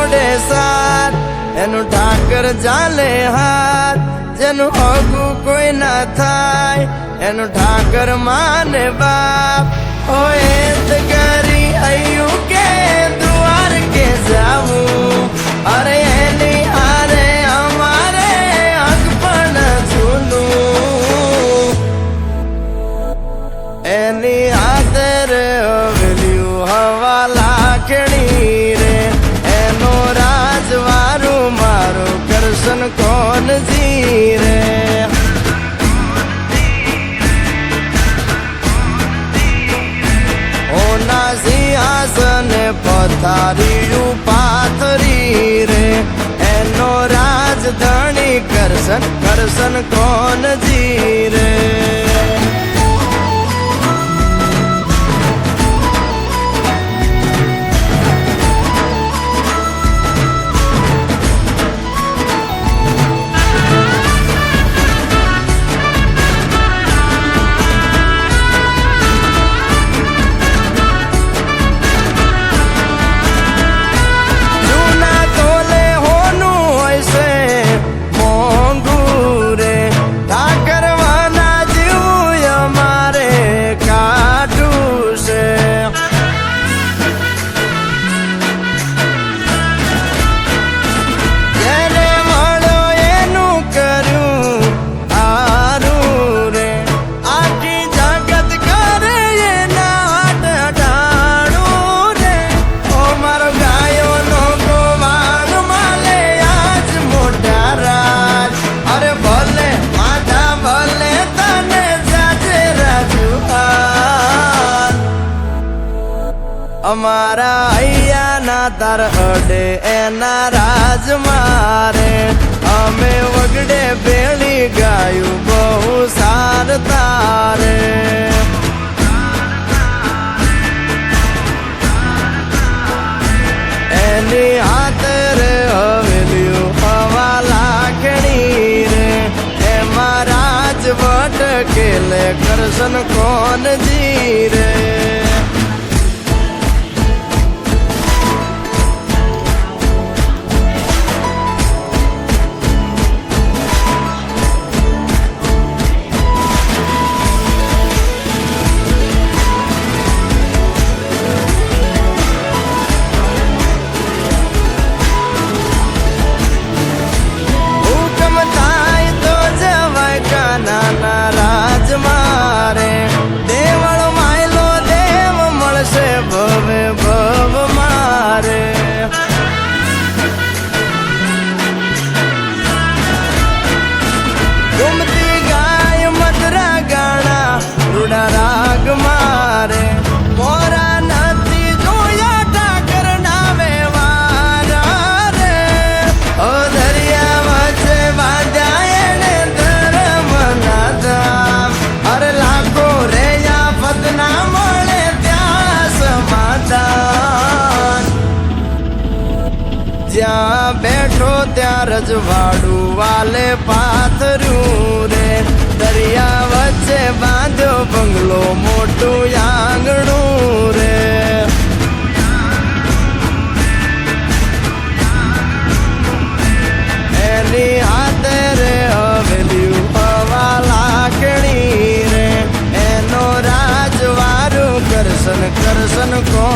જોડે સાથ એનું ઠાકર ચાલે હાથ જેનું હગું કોઈ ના થાય એનું ઠાકર માને બાપ હોય તો કરી આયું કે દ્વાર કે જાવું અરે એની હારે અમારે હક પણ જૂનું એની આદર હવેલ્યું હવા લાખણી રે એનો રાજવારું મારું કરશન કોણ જીરે ઓના સિંહાસન પથારીયું પાથરી રે એનો રાજધણી કરશન કરશન કોણ જીરે અમારા અહીંયાના તાર અડે એના રાજ મારે અમે વગડે ભેળી ગાયું બહુ સાર તારે એની હાથરે હવેલ્યું હવા લાખણી રે એમાં રાજવટ કેલે કરશન કોણ જીરે રાગ મારે મોરા નથી જોયા ઠાકર ના વ્યવહાર રે ઓ દરિયા વચ્ચે બાંધ્યા એને ધર્મ ના ધામ અરે લાખો રે આફત ના મળે ત્યાં સમાધાન જ્યાં બેઠો ત્યાં રજવાડું વાલે પાથર્યું રે દરિયા વચ્ચે બાંધ્યો બંગલો મોટું આંગણું રે એની હાથે રે હવેલ્યું હવા લાખણી રે એનો રાજવારું કરશન કરશન કોણ